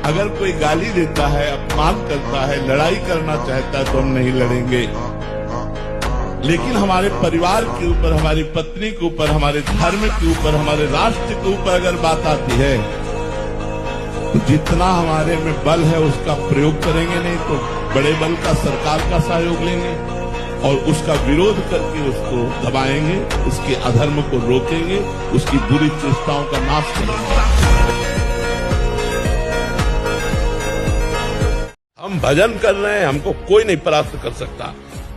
अगर कोई गाली देता है, अपमान करता है, लड़ाई करना चाहता है तो हम नहीं लड़ेंगे। लेकिन हमारे परिवार के ऊपर, हमारी पत्नी के ऊपर, हमारे धर्म के ऊपर, हमारे राष्ट्र के ऊपर अगर बात आती है तो जितना हमारे में बल है उसका प्रयोग करेंगे, नहीं तो बड़े बल का, सरकार का सहयोग लेंगे और उसका विरोध करके उसको दबाएंगे, उसके अधर्म को रोकेंगे, उसकी बुरी चेष्टाओं का नाश करेंगे। हम भजन कर रहे हैं, हमको कोई नहीं परास्त कर सकता।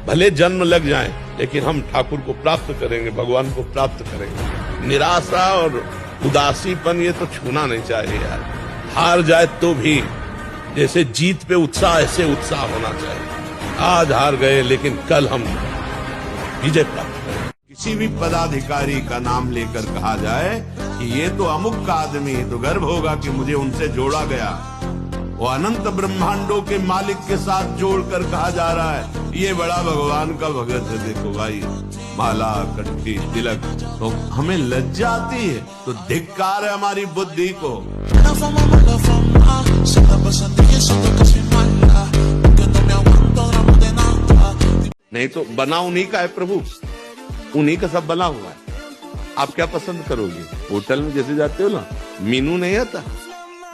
भले जन्म लग जाए लेकिन हम ठाकुर को प्राप्त करेंगे, भगवान को प्राप्त करेंगे। निराशा और उदासीपन ये तो छूना नहीं चाहिए यार। हार जाए तो भी जैसे जीत पे उत्साह, ऐसे उत्साह होना चाहिए। आज हार गए लेकिन कल हम विजय प्राप्त करेंगे। किसी भी पदाधिकारी का नाम लेकर कहा जाए कि ये तो अमुक का आदमी है, तो गर्व होगा कि मुझे उनसे जोड़ा गया। वो अनंत ब्रह्मांडों के मालिक के साथ जोड़कर कहा जा रहा है ये बड़ा भगवान का भगत है। देखो भाई, माला, कंठी, तिलक, तो हमें लज्जा आती है, तो धिक्कार है हमारी बुद्धि को। नहीं तो बना उन्हीं का है प्रभु, उन्हीं का सब बना हुआ है। आप क्या पसंद करोगे? होटल में जैसे जाते हो ना, मीनू नहीं आता,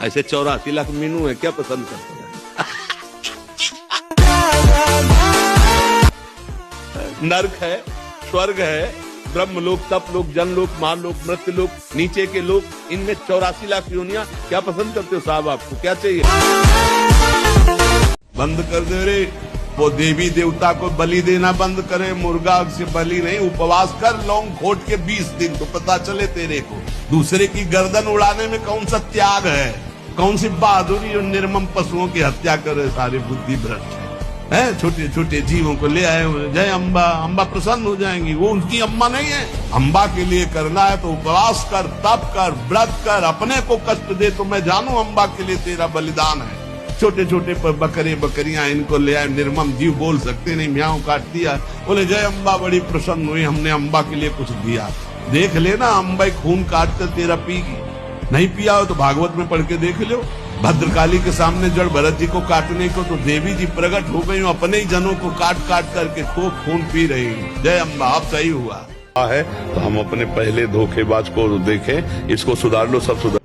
ऐसे 84 लाख मीनू है, क्या पसंद करते हैं? नर्क है, स्वर्ग है, ब्रह्मलोक, तपलोक, जनलोक, महालोक, मृत्युलोक, नीचे के लोक, इनमें 84 लाख योनियां। क्या पसंद करते हो साहब? आपको क्या चाहिए? बंद कर दे रे, वो देवी देवता को बलि देना बंद करे। मुर्गा से बलि नहीं, उपवास कर, लौंग घोट के 20 दिन, तो पता चले तेरे को दूसरे की गर्दन उड़ाने में कौन सा त्याग है, कौन सी बहादुरी। और निर्मम पशुओं की हत्या करे, सारे बुद्धि भ्रष्ट है। छोटे छोटे जीवों को ले आए, जय अम्बा, अम्बा प्रसन्न हो जाएंगी। वो उनकी अम्बा नहीं है। अम्बा के लिए करना है तो उपवास कर, तप कर, व्रत कर, अपने को कष्ट दे तो मैं जानू अम्बा के लिए तेरा बलिदान है। छोटे छोटे बकरे बकरियां इनको ले आए, निर्मम जीव बोल सकते नहीं, म्याऊं काट दिया, बोले जय अम्बा बड़ी प्रसन्न हुई, हमने अम्बा के लिए कुछ दिया। देख लेना, अम्बा खून काट कर तेरा पीगी। नहीं पिया हो तो भागवत में पढ़ के देख लो। भद्रकाली के सामने जड़ भरत जी को काटने को तो देवी जी प्रकट हो गई, अपने ही जनों को काट काट करके खूब खून पी रही। जय अम्बा, अब सही हुआ है। तो हम अपने पहले धोखेबाज को देखें, इसको सुधार लो, सब सुधार।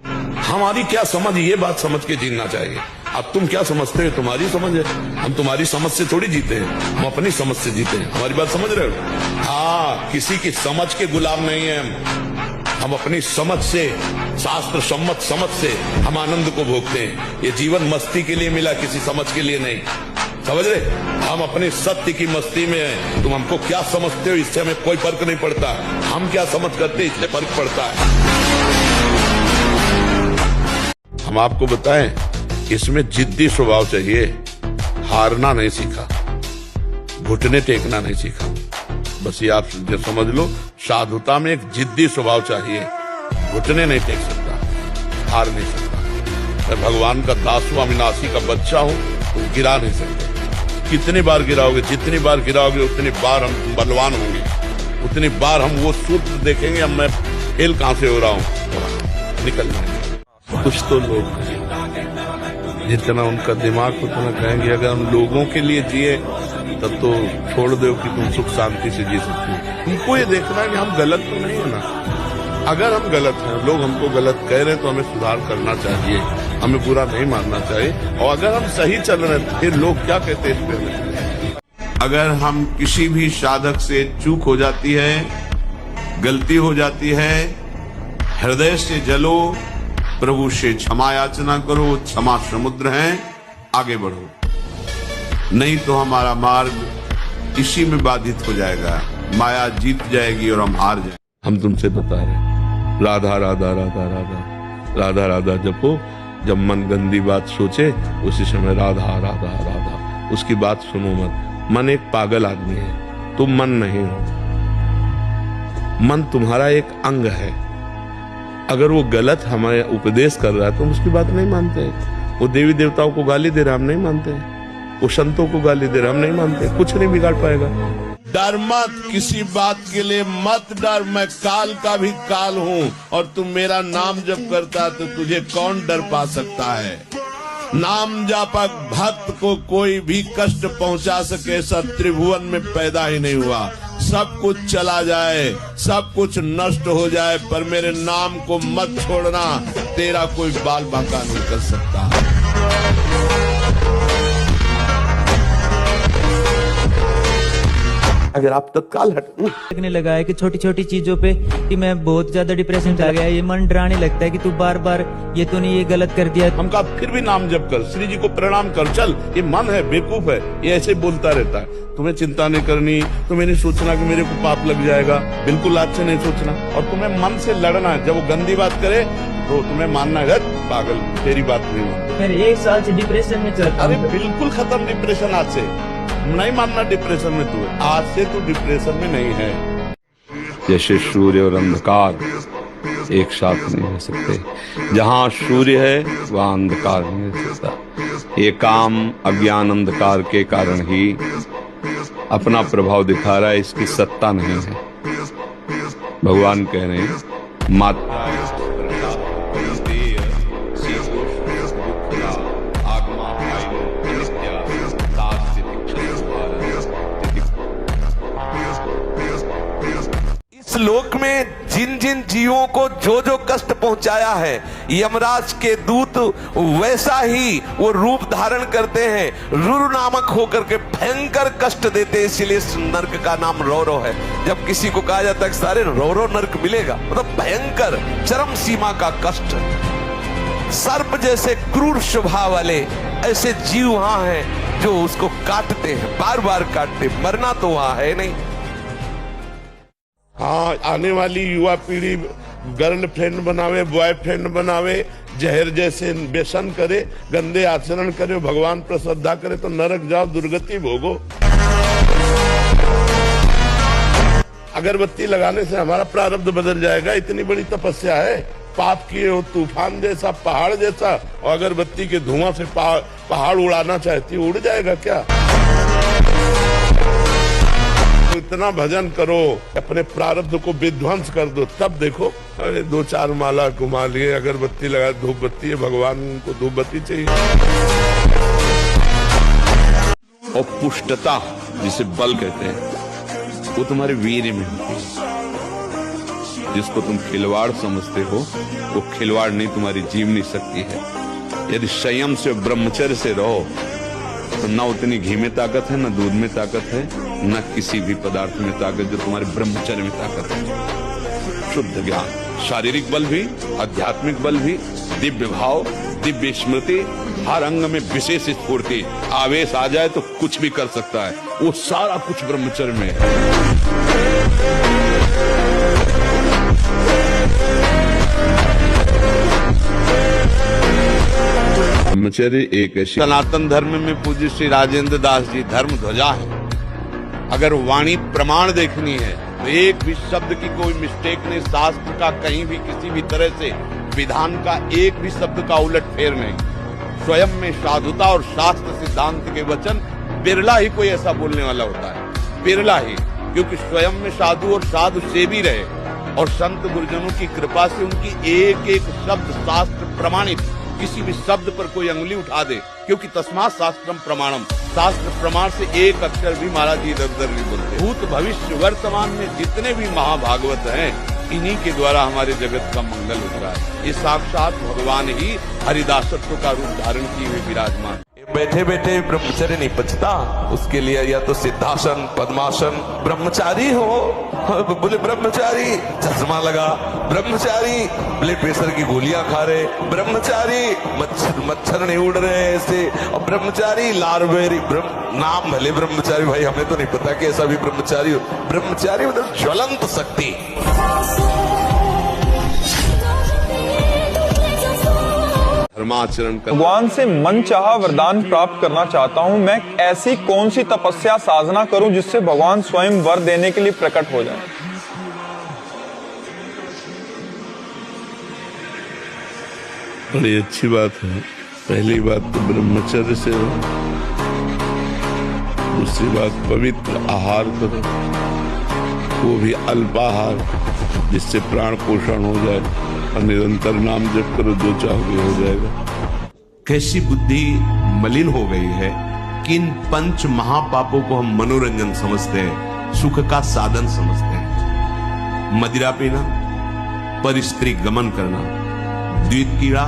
हमारी क्या समझ, ये बात समझ के जीना चाहिए। अब तुम क्या समझते हो, तुम्हारी समझ है, हम तुम्हारी समझ से थोड़ी जीते हैं, हम अपनी समझ से जीते हैं। हमारी बात समझ रहे हो? हाँ, किसी की समझ के गुलाम नहीं है हम अपनी समझ से, शास्त्र सम्मत समझ से हम आनंद को भोगते हैं। ये जीवन मस्ती के लिए मिला, किसी समझ के लिए नहीं। समझ रहे? हम अपने सत्य की मस्ती में हैं। तुम हमको क्या समझते हो इससे हमें कोई फर्क नहीं पड़ता, हम क्या समझ करते इससे फर्क पड़ता है। हम आपको बताएं, इसमें जिद्दी स्वभाव चाहिए। हारना नहीं सीखा, घुटने टेकना नहीं सीखा। बस ये आप समझ लो, साधुता में एक जिद्दी स्वभाव चाहिए। घुटने नहीं टेक सकता, हार नहीं सकता। मैं भगवान का दास हूं, अविनाशी का बच्चा हूं, तो गिरा नहीं सकते। कितनी बार गिराओगे, जितनी बार गिराओगे उतनी बार हम बलवान होंगे, उतनी बार हम वो सूत्र देखेंगे, अब मैं फेल कहां से हो रहा हूं, निकल जाएंगे। कुछ तो लोग जितना उनका दिमाग उतना कहेंगे अगर हम लोगों के लिए जिए तब तो छोड़ दो कि तुम सुख शांति से जी सकते हो। तुमको ये देखना है कि हम गलत तो नहीं है ना। अगर हम गलत हैं, लोग हमको गलत कह रहे हैं, तो हमें सुधार करना चाहिए, हमें बुरा नहीं मानना चाहिए। और अगर हम सही चल रहे हैं फिर लोग क्या कहते हैं इस पे। अगर हम किसी भी साधक से चूक हो जाती है, गलती हो जाती है, हृदय से जलो, प्रभु से क्षमा याचना करो, क्षमा समुद्र है, आगे बढ़ो। नहीं तो हमारा मार्ग इसी में बाधित हो जाएगा, माया जीत जाएगी और हम हार जाएंगे। हम तुमसे बता रहे, राधा राधा राधा राधा राधा राधा जपो। जब मन गंदी बात सोचे उसी समय राधा राधा राधा, उसकी बात सुनो मत। मन एक पागल आदमी है, तुम मन नहीं हो। मन तुम्हारा एक अंग है। अगर वो गलत हमें उपदेश कर रहा है तो हम उसकी बात नहीं मानते। वो देवी देवताओं को गाली दे रहा हम नहीं मानते, वो संतों को गाली दे रहा हम नहीं मानते। कुछ नहीं बिगाड़ पाएगा। डर मत, किसी बात के लिए मत डर। मैं काल का भी काल हूँ और तुम मेरा नाम जब करता तो तुझे कौन डर पा सकता है। नाम जापक भक्त को कोई भी कष्ट पहुंचा सके, ऐसा त्रिभुवन में पैदा ही नहीं हुआ। सब कुछ चला जाए, सब कुछ नष्ट हो जाए, पर मेरे नाम को मत छोड़ना, तेरा कोई बाल बांका नहीं कर सकता। अगर आप तत्काल लगने लगा है कि छोटी छोटी चीजों पे कि मैं बहुत ज्यादा डिप्रेशन में आ गया, ये मन डराने लगता है कि तू बार बार ये तो नहीं, ये गलत कर दिया। हम कहा फिर भी नाम जप कर, श्री जी को प्रणाम कर, चल ये मन है, बेवकूफ है, ये ऐसे बोलता रहता है। तुम्हें चिंता नहीं करनी, तुम्हें नहीं सोचना कि मेरे को पाप लग जाएगा, बिल्कुल आज से नहीं सोचना। और तुम्हें मन से लड़ना है, जब वो गंदी बात करे तो तुम्हें मानना है पागल, तेरी बात नहीं मानता। मैं 1 साल से डिप्रेशन में चल रहा हूं। अरे बिल्कुल खत्म डिप्रेशन, आज से नहीं मानना डिप्रेशन में तू, आज से तू डिप्रेशन में नहीं है। जैसे सूर्य और अंधकार एक साथ नहीं रह सकते, जहाँ सूर्य है वहाँ अंधकार नहीं रह सकता। ये काम अज्ञान अंधकार के कारण ही अपना प्रभाव दिखा रहा है, इसकी सत्ता नहीं है। भगवान कह रहे हैं माता इस लोक में जिन जिन जीवों को जो जो कष्ट पहुंचाया है, यमराज के दूत वैसा ही वो रूप धारण करते हैं, रुरु नामक होकर के भयंकर कष्ट देते हैं। इसलिए इस नरक का नाम रौरो है। जब किसी को कहा जाता है कि सारे रौरो नरक मिलेगा, मतलब भयंकर चरम सीमा का कष्ट। सर्प जैसे क्रूर स्वभाव वाले ऐसे जीव वहां हैं जो उसको काटते हैं, बार बार काटते, मरना तो वहां है नहीं। हाँ, आने वाली युवा पीढ़ी गर्लफ्रेंड बनावे, बॉयफ्रेंड बनावे, जहर जैसे व्यसन करे, गंदे आचरण करे, भगवान पर श्रद्धा करे तो नरक जाओ, दुर्गति भोगो। अगरबत्ती लगाने से हमारा प्रारब्ध बदल जाएगा, इतनी बड़ी तपस्या है। पाप किए हो तूफान जैसा, पहाड़ जैसा, और अगरबत्ती के धुआं से पहाड़ उड़ाना चाहती, उड़ जाएगा क्या? इतना भजन करो, अपने प्रारब्ध को विध्वंस कर दो, तब देखो। अरे 2-4 माला घुमा लिए, अगरबत्ती लगा, धूप बत्ती है, भगवान को धूप बत्ती चाहिए। और पुष्टता जिसे बल कहते हैं, वो तुम्हारे वीर्य में होती है। जिसको तुम खिलवाड़ समझते हो, वो खिलवाड़ नहीं, तुम्हारी जीवनी शक्ति है। यदि संयम से ब्रह्मचर्य से रहो तो न उतनी घी में ताकत है, न दूध में ताकत है, न किसी भी पदार्थ में ताकत जो तुम्हारे ब्रह्मचर्य में ताकत है। शुद्ध ज्ञान, शारीरिक बल भी, आध्यात्मिक बल भी, दिव्य भाव, दिव्य स्मृति, हर अंग में विशेष स्फूर्ति, आवेश आ जाए तो कुछ भी कर सकता है, वो सारा कुछ ब्रह्मचर्य में है। ब्रह्मचर्य एक ऐसी सनातन धर्म में पूज्य श्री राजेंद्र दास जी धर्म ध्वजा है। अगर वाणी प्रमाण देखनी है तो एक भी शब्द की कोई मिस्टेक नहीं, शास्त्र का कहीं भी किसी भी तरह से विधान का एक भी शब्द का उलट फेर नहीं। स्वयं में साधुता और शास्त्र सिद्धांत के वचन बिरला ही कोई ऐसा बोलने वाला होता है, बिरला ही, क्योंकि स्वयं में साधु और साधु सेवी रहे और संत गुरुजनों की कृपा से उनकी एक एक शब्द शास्त्र प्रमाणित, किसी भी शब्द पर कोई अंगुली उठा दे, क्योंकि तस्मात् शास्त्रम प्रमाणम, शास्त्र प्रमाण से एक अक्षर भी महाराज जी इधर उधर नहीं बोलते। भूत भविष्य वर्तमान में जितने भी महाभागवत हैं, इन्हीं के द्वारा हमारे जगत का मंगल हो रहा है। ये साक्षात भगवान ही हरिदासत्व का रूप धारण किए हुए विराजमान। बैठे बैठे ब्रह्मचर्य नहीं पचता, उसके लिए या तो सिद्धासन, पद्मासन, ब्रह्मचारी हो, बोले ब्रह्मचारी चश्मा लगा, ब्रह्मचारी ब्लड प्रेशर की गोलियां खा रहे, ब्रह्मचारी मच्छर नहीं उड़ रहे ऐसे, और ब्रह्मचारी लारवेरी नाम भले ब्रह्मचारी, भाई हमें तो नहीं पता कि ऐसा भी ब्रह्मचारी हो। ब्रह्मचारी मतलब ज्वलंत शक्ति। धर्माचरण कर भगवान से मन चाहा वरदान प्राप्त करना चाहता हूँ। मैं ऐसी कौन सी तपस्या साधना करूं जिससे भगवान स्वयं वर देने के लिए प्रकट हो जाए? बड़ी अच्छी बात है। पहली बात तो ब्रह्मचर्य से हो, दूसरी बात पवित्र आहार करो, वो भी अल्पाहार, जिससे प्राण पोषण हो जाए, और निरंतर नाम जप करो, जो चाहोगे हो जाएगा। कैसी बुद्धि मलिन हो गई है कि इन पंच महापापों को हम मनोरंजन समझते हैं, सुख का साधन समझते हैं। मदिरा पीना, पर स्त्री गमन करना, द्वित कीड़ा,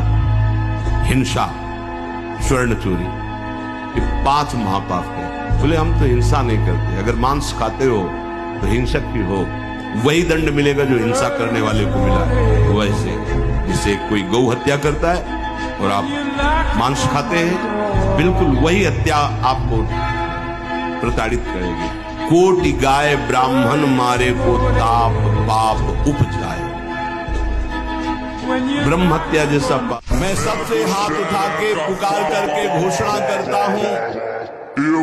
हिंसा, स्वर्ण चोरी, ये 5 महापाप है। बोले हम तो हिंसा नहीं करते। अगर मांस खाते हो तो हिंसक भी हो, वही दंड मिलेगा जो हिंसा करने वाले को मिला है। वैसे जिसे कोई गौ हत्या करता है और आप मांस खाते हैं, बिल्कुल वही हत्या आपको प्रताड़ित करेगी। कोटि गाय ब्राह्मण मारे को ताप पाप उपजाए। ब्रह्म हत्या जैसा पाप। मैं सबसे हाथ उठा के पुकार करके घोषणा करता हूं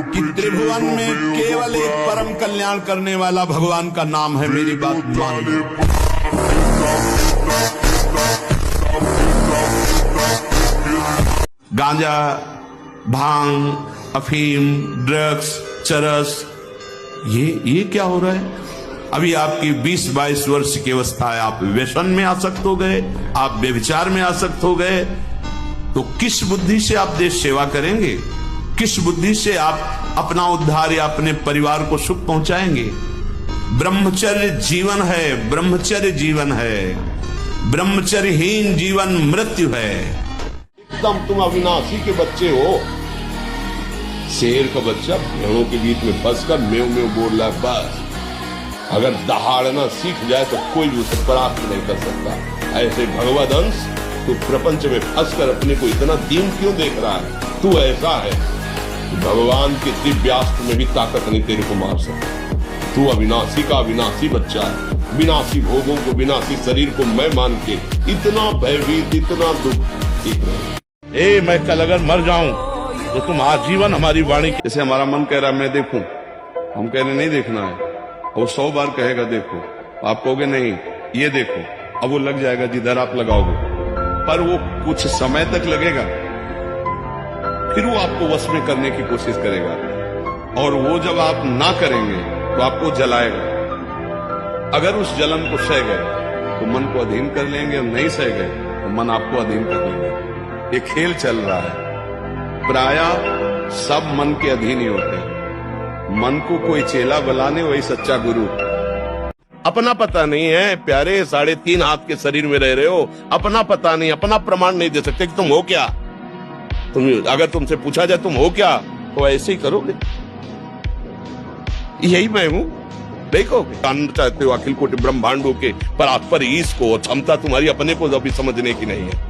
कि त्रिभुवन में केवल एक परम कल्याण करने वाला भगवान का नाम है। मेरी बात मान लो। गांजा, भांग, अफीम, ड्रग्स, चरस, ये क्या हो रहा है? अभी आपकी 20-22 वर्ष की अवस्था है, आप व्यसन में आसक्त हो गए, आप व्यभिचार में आसक्त हो गए, तो किस बुद्धि से आप देश सेवा करेंगे? किस बुद्धि से आप अपना उद्धार या अपने परिवार को सुख पहुंचाएंगे? ब्रह्मचर्य जीवन है, ब्रह्मचर्य जीवन है। ब्रह्मचर्यहीन जीवन मृत्यु है। एकदम तुम अविनाशी के बच्चे हो। शेर का बच्चा भेड़ों के बीच में फंसकर मेव मेव बोल रहा है, बस अगर दहाड़ना सीख जाए तो कोई भी उसे परास्त नहीं कर सकता। ऐसे भगवद अंश तू प्रपंच में फंसकर अपने को इतना दीन क्यों देख रहा है? तू ऐसा है, भगवान के दिव्यास्त्र में भी ताकत नहीं तेरे को मार सकता। तू अविनाशी का अविनाशी बच्चा है। विनाशी भोगों को, विनाशी शरीर को मैं मान के इतना भयभीत, इतना दुख। मैं कल अगर मर जाऊं तो तुम आजीवन हमारी वाणी। जैसे हमारा मन कह रहा है मैं देखूं, हम कह रहे नहीं देखना है, वो 100 बार कहेगा देखो, आप कहोगे नहीं ये देखो, अब वो लग जाएगा जिधर आप लगाओगे, पर वो कुछ समय तक लगेगा, फिर वो आपको वश में करने की कोशिश करेगा, और वो जब आप ना करेंगे तो आपको जलाएगा। अगर उस जलन को सह गए तो मन को अधीन कर लेंगे, और नहीं सह गए तो मन आपको अधीन कर लेंगे। ये खेल चल रहा है। प्रायः सब मन के अधीन ही होते हैं। मन को कोई चेला बुलाने वही सच्चा गुरु। अपना पता नहीं है प्यारे, 3.5 हाथ के शरीर में रह रहे हो, अपना पता नहीं, अपना प्रमाण नहीं दे सकते कि तुम हो क्या। तुम अगर तुमसे पूछा जाए तुम हो क्या, तो ऐसे ही करोगे, यही मैं हूं, देखो। जानना चाहते हो अखिल कोटि ब्रह्मांडों के परात्पर ईश को, क्षमता तुम्हारी अपने को अभी समझने की नहीं है,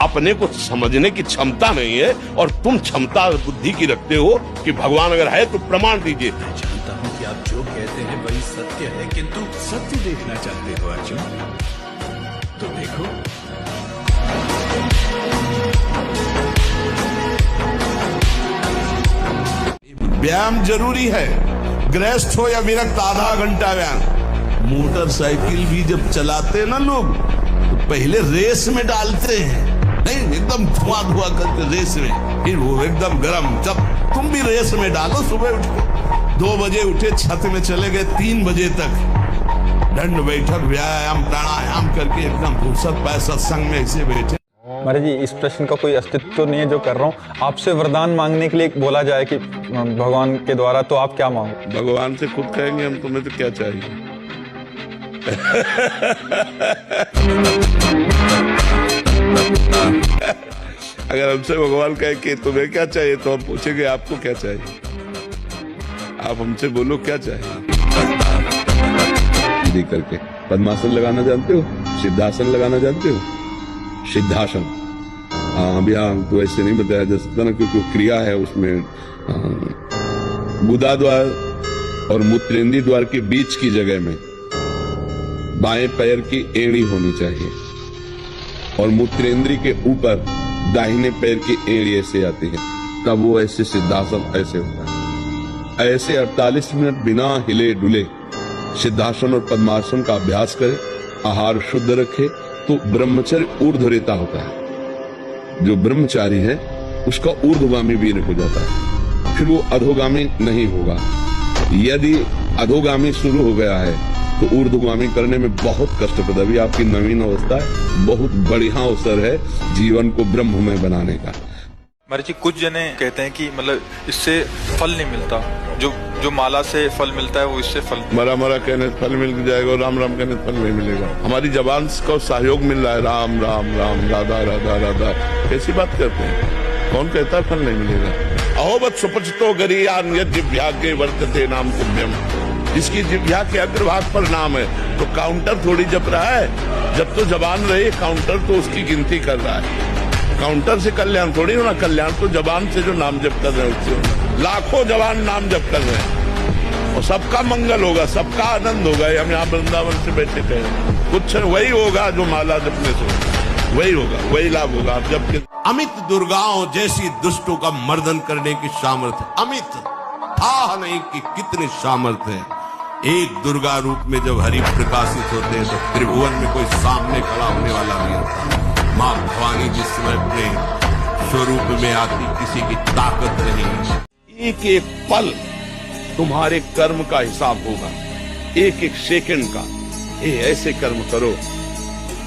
अपने को समझने की क्षमता नहीं है, और तुम क्षमता बुद्धि की रखते हो कि भगवान अगर है तो प्रमाण दीजिए। जानता हूं कि आप जो कहते हैं वही सत्य है, किंतु सत्य देखना चाहते हो अर्जुन, तो देखो। व्यायाम जरूरी है, गृहस्थ हो या विरक्त, आधा घंटा व्यायाम। मोटरसाइकिल भी जब चलाते हैं ना लोग, तो पहले रेस में डालते हैं, नहीं एकदम धुआं करके रेस में, फिर वो एकदम गरम। जब तुम भी रेस में डालो, सुबह उठ के 2 बजे उठे, छत में चले गए 3 बजे तक, दंड बैठक व्यायाम प्राणायाम करके एकदम फुर्सत पाए, सत्संग में ऐसे बैठे। महाराज जी, इस प्रश्न का कोई अस्तित्व तो नहीं है जो कर रहा हूँ। आपसे वरदान मांगने के लिए बोला जाए कि भगवान के द्वारा, तो आप क्या मांगो? भगवान से खुद कहेंगे हम, तुम्हें तो क्या चाहिए। अगर हमसे भगवान कहे कि तुम्हें क्या चाहिए, तो हम पूछेंगे आपको क्या चाहिए। आप हमसे बोलो क्या चाहिए। करके पद्मासन लगाना जानते हो, सिद्धासन लगाना जानते हो? सिद्धासन, अभी तो ऐसे नहीं बताया जा सकता ना, क्योंकि क्रिया है उसमें। गुदा द्वार और मूत्रेंद्रीय द्वार के बीच की जगह में बाएं पैर की एड़ी होनी चाहिए, और मूत्रेंद्रीय के ऊपर दाहिने पैर की एड़ी ऐसे आती है, तब वो ऐसे सिद्धासन ऐसे होता है। ऐसे 48 मिनट बिना हिले डुले सिद्धासन और पद्मासन का अभ्यास करें, आहार शुद्ध रखे, तो ब्रह्मचर्य ऊर्ध्वरेता होता है। जो ब्रह्मचारी है उसका ऊर्ध्वगामी वीर हो जाता है, फिर वो अधोगामी नहीं होगा। यदि अधोगामी शुरू हो गया है तो ऊर्ध्वगामी करने में बहुत कष्टप्रद। अभी आपकी नवीन अवस्था है, बहुत बढ़िया अवसर है जीवन को ब्रह्ममय बनाने का। महाराज जी, कुछ जने कहते हैं कि मतलब इससे फल नहीं मिलता, जो माला से फल मिलता है वो इससे फल। मरा मरा कहने से फल मिल जाएगा और राम राम कहने से फल नहीं मिलेगा। हमारी जबान को सहयोग मिल रहा है, राम राम राम, राधा राधा राधा, कैसी बात करते हैं? कौन कहता है फल नहीं मिलेगा? अहोबत सुपचितो गरीयान यद जिह्वा के वर्तते नाम तुभ्यम। जिसकी जिह्वा के अग्रभाग पर नाम है तो काउंटर थोड़ी जप रहा है। जब तो जबान रहे काउंटर तो उसकी गिनती कर रहा है। काउंटर से कल्याण थोड़ी होना, कल्याण तो जबान से जो नाम जप कर रहे हैं उससे। लाखों जवान नाम जप कर रहे हैं और सबका मंगल होगा, सबका आनंद होगा। हम यहाँ वृंदावन से बैठे थे, कुछ वही होगा जो माला जपने से वही होगा, वही लाभ होगा। आप जब अमित दुर्गाओं जैसी दुष्टों का मर्दन करने की सामर्थ्य, अमित था नहीं कि कितनी सामर्थ्य है। एक दुर्गा रूप में जब हरि प्रकाशित होते हैं तो त्रिभुवन में कोई सामने खड़ा होने वाला नहीं होता। माँ भवानी जिस समय अपने स्वरूप में आती, किसी की ताकत नहीं। एक एक पल तुम्हारे कर्म का हिसाब होगा, एक एक सेकंड का। ये ऐसे कर्म करो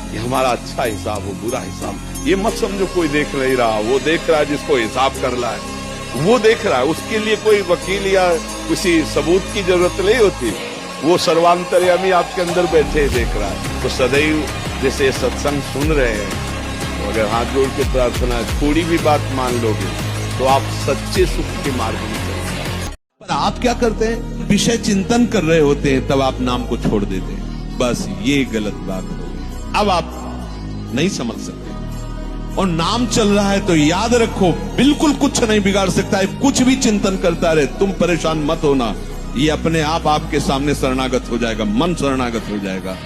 ये हमारा अच्छा हिसाब हो, बुरा हिसाब ये मत समझो कोई देख नहीं रहा। वो देख रहा है जिसको हिसाब करना है, वो देख रहा है। उसके लिए कोई वकील या किसी सबूत की जरूरत नहीं होती। वो सर्वांतर्यामी आपके अंदर बैठे देख रहा है। तो सदैव जैसे सत्संग सुन रहे हैं, तो अगर हाथ जोड़ के प्रार्थना थोड़ी भी बात मान लोगे तो आप सच्चे सुख के मार्ग में चलेंगे। पर आप क्या करते हैं? विषय चिंतन कर रहे होते हैं, तब आप नाम को छोड़ देते हैं। बस ये गलत बात हो गई। अब आप नहीं समझ सकते। और नाम चल रहा है तो याद रखो, बिल्कुल कुछ नहीं बिगाड़ सकता है। कुछ भी चिंतन करता रहे, तुम परेशान मत होना। ये अपने आप आपके सामने शरणागत हो जाएगा, मन शरणागत हो जाएगा,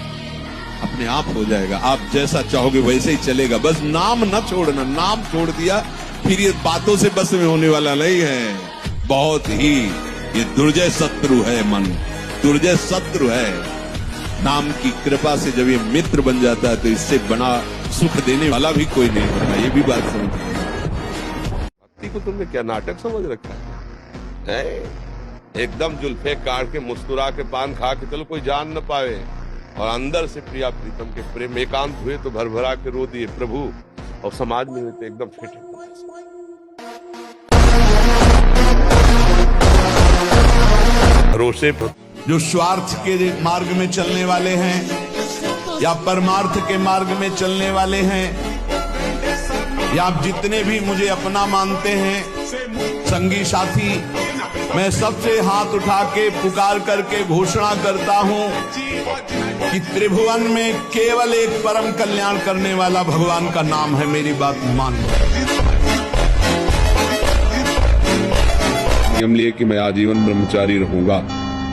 अपने आप हो जाएगा। आप जैसा चाहोगे वैसे ही चलेगा। बस नाम न छोड़ना। नाम छोड़ दिया फिर ये बातों से बस में होने वाला नहीं है। बहुत ही ये दुर्जय शत्रु है, मन दुर्जय शत्रु है। नाम की कृपा से जब ये मित्र बन जाता है तो इससे बड़ा सुख देने वाला भी कोई नहीं होता। ये भी बात समझिए। भक्ति को तुमने क्या नाटक समझ रखा है? एकदम जुल्फे काट के मुस्कुरा के पान खा के चलो, कोई जान न पावे। और अंदर से प्रिया प्रीतम के प्रेम एकांत हुए तो भर भरा के रो दिए प्रभु, और समाज में हुए तो एकदम फिट। भरोसे जो स्वार्थ के मार्ग में चलने वाले हैं या परमार्थ के मार्ग में चलने वाले हैं, या आप जितने भी मुझे अपना मानते हैं संगी साथी, मैं सबसे हाथ उठा के पुकार करके घोषणा करता हूं कि त्रिभुवन में केवल एक परम कल्याण करने वाला भगवान का नाम है। मेरी बात मान लो। नियम लिए कि मैं आजीवन ब्रह्मचारी रहूंगा,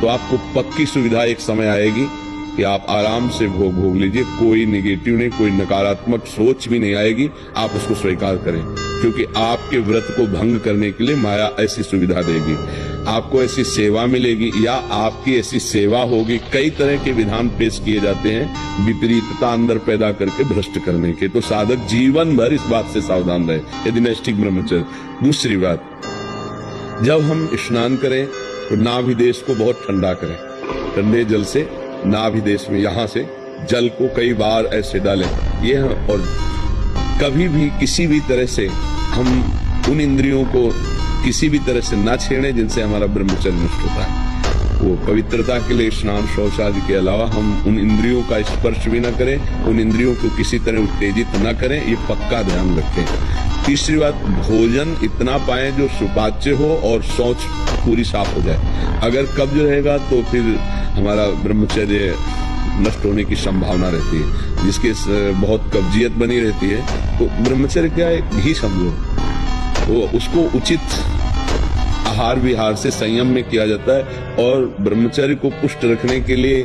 तो आपको पक्की सुविधा एक समय आएगी कि आप आराम से भोग लीजिए। कोई निगेटिव नहीं, कोई नकारात्मक सोच भी नहीं आएगी। आप उसको स्वीकार करें, क्योंकि आपके व्रत को भंग करने के लिए माया ऐसी सुविधा देगी। आपको ऐसी सेवा मिलेगी या आपकी ऐसी सेवा होगी। कई तरह के विधान पेश किए जाते हैं विपरीतता अंदर पैदा करके भ्रष्ट करने के। तो साधक जीवन भर इस बात से सावधान रहे, यदि नैष्ठिक ब्रह्मचर्य। दूसरी बात, जब हम स्नान करें तो नाभिदेश को बहुत ठंडा करें। ठंडे जल से नाभिदेश में यहाँ से जल को कई बार ऐसे डालें। ये और कभी भी किसी भी तरह से हम उन इंद्रियों को किसी भी तरह से ना छेड़ें जिनसे हमारा ब्रह्मचर्य नष्ट होता है। वो पवित्रता के लिए स्नान शौच आदि के अलावा हम उन इंद्रियों का स्पर्श भी न करें, उन इंद्रियों को किसी तरह उत्तेजित न करें, ये पक्का ध्यान रखें। तीसरी बात, भोजन इतना पाएं जो सुपाच्य हो और शौच पूरी साफ हो जाए। अगर कब्ज रहेगा तो फिर हमारा ब्रह्मचर्य नष्ट होने की संभावना रहती है। जिसके बहुत कब्जियत बनी रहती है तो ब्रह्मचर्य क्या है, घी समझो, तो उसको उचित आहार विहार से संयम में किया जाता है। और ब्रह्मचर्य को पुष्ट रखने के लिए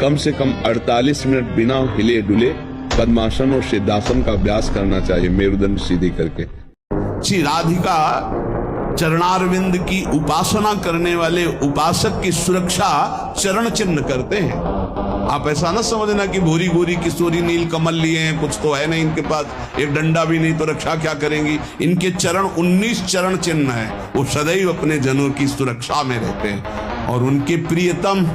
कम से कम 48 मिनट बिना हिले डुले पद्मासन और सिद्धासन का अभ्यास करना चाहिए, मेरुदंड सीधी करके। श्री राधिका चरणारविंद की उपासना करने वाले उपासक की सुरक्षा चरण चिन्ह करते हैं। आप ऐसा ना समझना कि भूरी भूरी किशोरी नील कमल लिए हैं, कुछ तो है नहीं इनके पास, एक डंडा भी नहीं तो रक्षा क्या करेंगी। इनके चरण 19 चरण चिन्ह है। वो सदैव अपने जनों की सुरक्षा में रहते हैं और उनके प्रियतम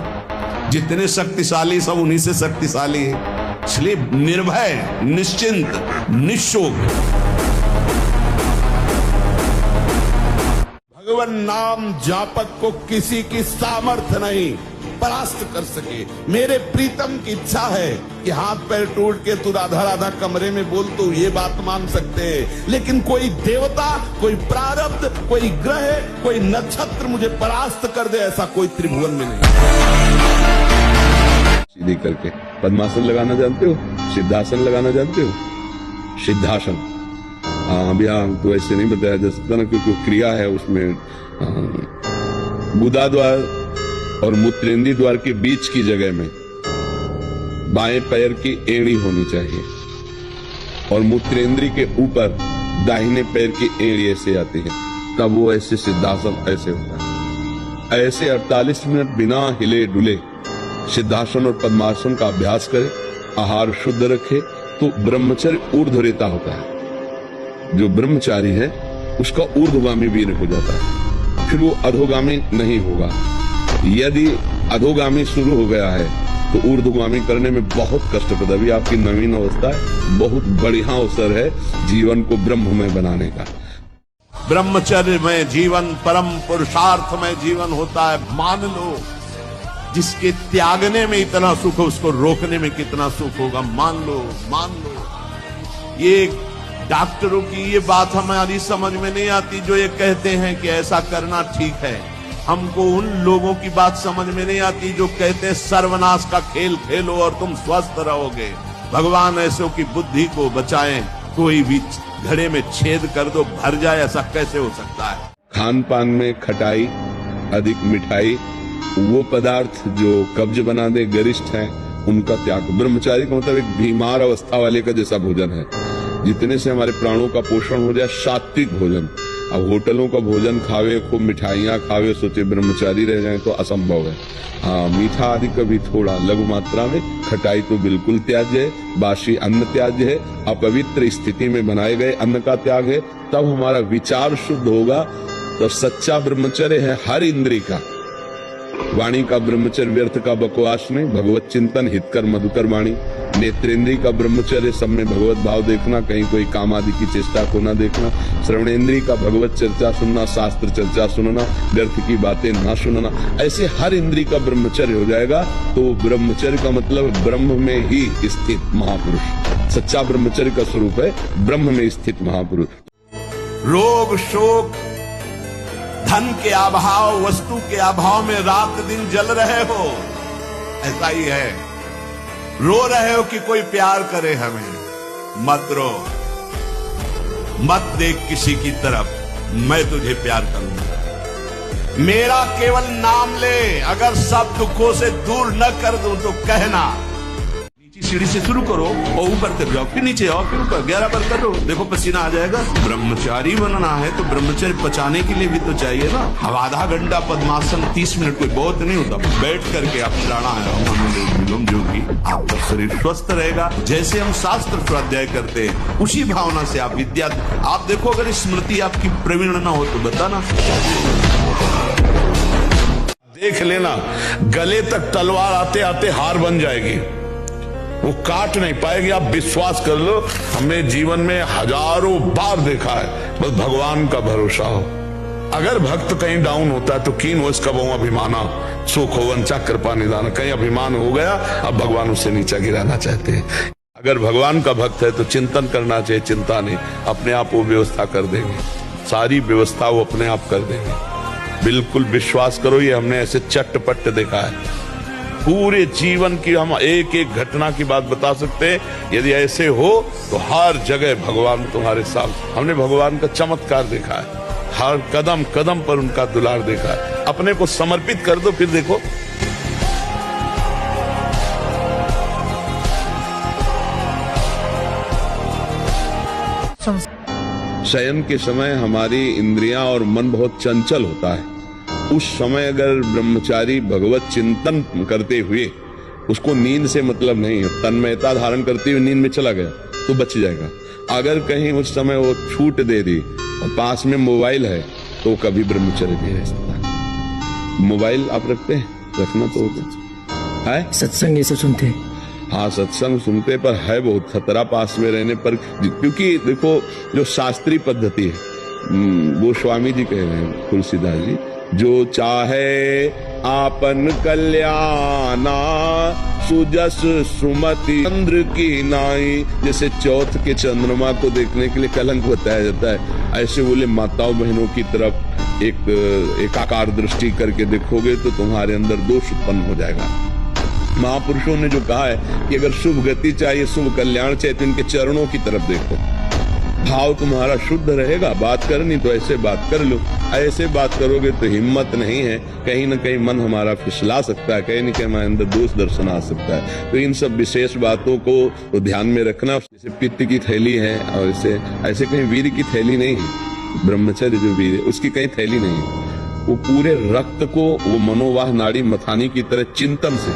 जितने शक्तिशाली सब उन्हीं से शक्तिशाली है। इसलिए निर्भय, निश्चिंत, निशोक केवल नाम जापक को किसी की सामर्थ्य नहीं परास्त कर सके। मेरे प्रीतम की इच्छा है कि हाथ पैर टूट के तू राधा राधा कमरे में बोल तो ये बात मान सकते हैं, लेकिन कोई देवता, कोई प्रारब्ध, कोई ग्रह, कोई नक्षत्र मुझे परास्त कर दे, ऐसा कोई त्रिभुवन में नहीं। सीधी करके पद्मासन लगाना जानते हो? सिद्धासन लगाना जानते हो? सिद्धासन, अभी तो ऐसे नहीं बताया जा सकता ना, क्योंकि क्रिया है उसमें। गुदा द्वार और मूत्रेंद्री द्वार के बीच की जगह में बाएं पैर की एड़ी होनी चाहिए और मूत्रेंद्री के ऊपर दाहिने पैर की एड़ी ऐसे आती है, तब वो ऐसे सिद्धासन ऐसे होता है। ऐसे 48 मिनट बिना हिले डुले सिद्धासन और पद्मासन का अभ्यास करे, आहार शुद्ध रखे, तो ब्रह्मचर्य ऊर्ध्वरेता होता है। जो ब्रह्मचारी है उसका ऊर्ध्वगामी वीर हो जाता है, फिर वो अधोगामी नहीं होगा। यदि अधोगामी शुरू हो गया है तो ऊर्ध्वगामी करने में बहुत कष्टप्रद। अभी आपकी नवीन अवस्था है, बहुत बढ़िया अवसर है जीवन को ब्रह्ममय बनाने का। ब्रह्मचर्य में जीवन परम पुरुषार्थ में जीवन होता है। मान लो, जिसके त्यागने में इतना सुख है उसको रोकने में कितना सुख होगा। मान लो, मान लो। ये डॉक्टरों की ये बात हमारी समझ में नहीं आती जो ये कहते हैं कि ऐसा करना ठीक है। हमको उन लोगों की बात समझ में नहीं आती जो कहते हैं सर्वनाश का खेल खेलो और तुम स्वस्थ रहोगे। भगवान ऐसों की बुद्धि को बचाएं। कोई भी घड़े में छेद कर दो भर जाए, ऐसा कैसे हो सकता है? खान पान में खटाई, अधिक मिठाई, वो पदार्थ जो कब्ज बना दे, गरिष्ठ है, उनका त्याग। ब्रह्मचारी का मतलब एक बीमार अवस्था वाले का जैसा भोजन है, जितने से हमारे प्राणों का पोषण हो जाए, सात्विक भोजन। अब होटलों का भोजन खावे, खूब मिठाइयाँ खावे, सोचे ब्रह्मचारी रह जाए तो असंभव है। हाँ, मीठा आदि कभी थोड़ा लघु मात्रा में, खटाई तो बिल्कुल त्याज्य है, बासी अन्न त्याज्य है, अपवित्र स्थिति में बनाए गए अन्न का त्याग है। तब हमारा विचार शुद्ध होगा। तो सच्चा ब्रह्मचर्य है हर इंद्रिय का। वाणी का ब्रह्मचर्य व्यर्थ का बकवास नहीं, भगवत चिंतन, हितकर मधुकर वाणी। नेत्रेंद्रिय का ब्रह्मचर्य सब में भगवत भाव देखना, कहीं कोई काम आदि की चेष्टा को न देखना। श्रवणेंद्रिय का भगवत चर्चा सुनना, शास्त्र चर्चा सुनना, व्यर्थ की बातें ना सुनना। ऐसे हर इंद्रिय का ब्रह्मचर्य हो जाएगा तो ब्रह्मचर्य का मतलब ब्रह्म में ही स्थित महापुरुष। सच्चा ब्रह्मचर्य का स्वरूप है ब्रह्म में स्थित महापुरुष। रोग शोक, धन के अभाव, वस्तु के अभाव में रात दिन जल रहे हो, ऐसा ही है। रो रहे हो कि कोई प्यार करे हमें, मत रो, मत देख किसी की तरफ, मैं तुझे प्यार करूंगा। मेरा केवल नाम ले, अगर सब दुखों से दूर न कर दूं तो कहना। सीढ़ी से शुरू करो और ऊपर कर जाओ, फिर नीचे आओ, फिर ऊपर 11 बार करो, देखो पसीना आ जाएगा। ब्रह्मचारी बनना है तो ब्रह्मचर्य पचाने के लिए भी तो चाहिए ना। अब आधा घंटा पद्मासन 30 मिनट कोई बहुत नहीं होता। बैठ करके आप प्राणायाम जो कि आपका शरीर स्वस्थ रहेगा। जैसे हम शास्त्र स्वाध्याय करते हैं उसी भावना से आप विद्या, आप देखो अगर स्मृति आपकी प्रवीण ना हो तो बताना। देख लेना, गले तक तलवार आते आते हार बन जाएगी, वो काट नहीं पाएगी। आप विश्वास कर लो, हमने जीवन में हजारों बार देखा है। बस भगवान का भरोसा हो। अगर भक्त कहीं डाउन होता है तो कीन हो इसका बहु अभिमाना सुख हो वंचा कृपा निदान। कहीं अभिमान हो गया, अब भगवान उसे नीचा गिराना चाहते हैं। अगर भगवान का भक्त है तो चिंतन करना चाहिए, चिंता नहीं, अपने आप वो व्यवस्था कर देंगे, सारी व्यवस्था वो अपने आप कर देंगे। बिल्कुल विश्वास करो, ये हमने ऐसे चट्टपट देखा है। पूरे जीवन की हम एक एक घटना की बात बता सकते हैं। यदि ऐसे हो तो हर जगह भगवान तुम्हारे साथ। हमने भगवान का चमत्कार देखा है, हर कदम कदम पर उनका दुलार देखा है। अपने को समर्पित कर दो, फिर देखो। शयन के समय हमारी इंद्रियां और मन बहुत चंचल होता है। उस समय अगर ब्रह्मचारी भगवत चिंतन करते हुए, उसको नींद से मतलब नहीं है, तन्मयता धारण करते हुए नींद में चला गया तो बच जाएगा। अगर कहीं उस समय वो छूट दे दी और पास में मोबाइल है तो कभी ब्रह्मचर्य नहीं रह सकता। मोबाइल आप रखते हैं? रखना तो होगा है। सत्संग ये सब सुनते हैं? हाँ, सत्संग सुनते, पर है बहुत खतरा पास में रहने पर। क्योंकि देखो, जो शास्त्रीय पद्धति है गोस्वामी जी कह रहे हैं, तुलसीदास जी, जो चाहे आपन कल्याणा सुजस सुमति चंद्र की नाई। जैसे चौथ के चंद्रमा को देखने के लिए कलंक बताया जाता है, ऐसे बोले माताओं बहनों की तरफ एकाकार दृष्टि करके देखोगे तो तुम्हारे अंदर दोष उत्पन्न हो जाएगा। महापुरुषों ने जो कहा है कि अगर शुभ गति चाहिए, शुभ कल्याण चाहिए, तो इनके चरणों की तरफ देखो। भाव तुम्हारा शुद्ध रहेगा, बात करनी तो ऐसे बात कर लो। ऐसे बात करोगे तो हिम्मत नहीं है, कहीं न कहीं मन हमारा फिसला सकता है, कहीं न कहीं हमारे अंदर दोष दर्शन आ सकता है। तो इन सब विशेष बातों को तो ध्यान में रखना। जैसे पित्त की थैली है और ऐसे कहीं वीर की थैली नहीं है। ब्रह्मचर्य जो वीर है उसकी कहीं थैली नहीं है। वो पूरे रक्त को वो मनोवाह नाड़ी मथानी की तरह चिंतन से,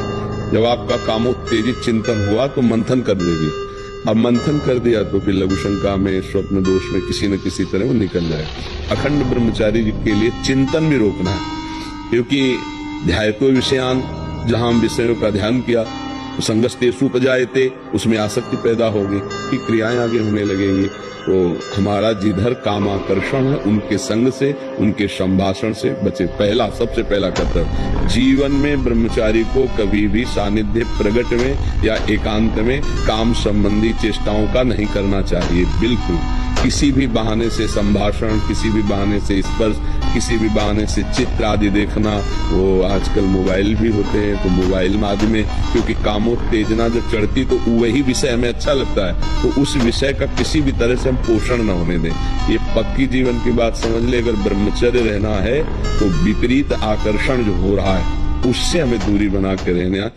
जब आपका कामोत्तेजित चिंतन हुआ तो मंथन कर देगी। अब मंथन कर दिया तो फिर लघु शंका में, स्वप्न दोष में किसी न किसी तरह वो निकल जाए। अखंड ब्रह्मचारी के लिए चिंतन भी रोकना है, क्योंकि ध्यायतो विषयान, जहां हम विषयों का ध्यान किया तो संगस्तेषु उपजायते, उसमें आसक्ति पैदा होगी कि क्रियाएं आगे होने लगेंगी। तो हमारा जिधर कामाकर्षण है उनके संग से, उनके संभाषण से बचे। सबसे पहला कर्तव्य जीवन में ब्रह्मचारी को कभी भी सानिध्य प्रगट में या एकांत में काम संबंधी चेष्टाओं का नहीं करना चाहिए। बिल्कुल किसी भी बहाने से संभाषण, किसी भी बहाने से स्पर्श, किसी भी बहाने से चित्र आदि देखना। वो आजकल मोबाइल भी होते हैं तो मोबाइल आदि में, क्योंकि कामोत्तेजना जब चढ़ती तो वही विषय हमें अच्छा लगता है, तो उस विषय का किसी भी तरह से हम पोषण न होने दें। ये पक्की जीवन की बात समझ ले। अगर ब्रह्मचर्य रहना है तो विपरीत आकर्षण जो हो रहा है उससे हमें दूरी बना के रहना।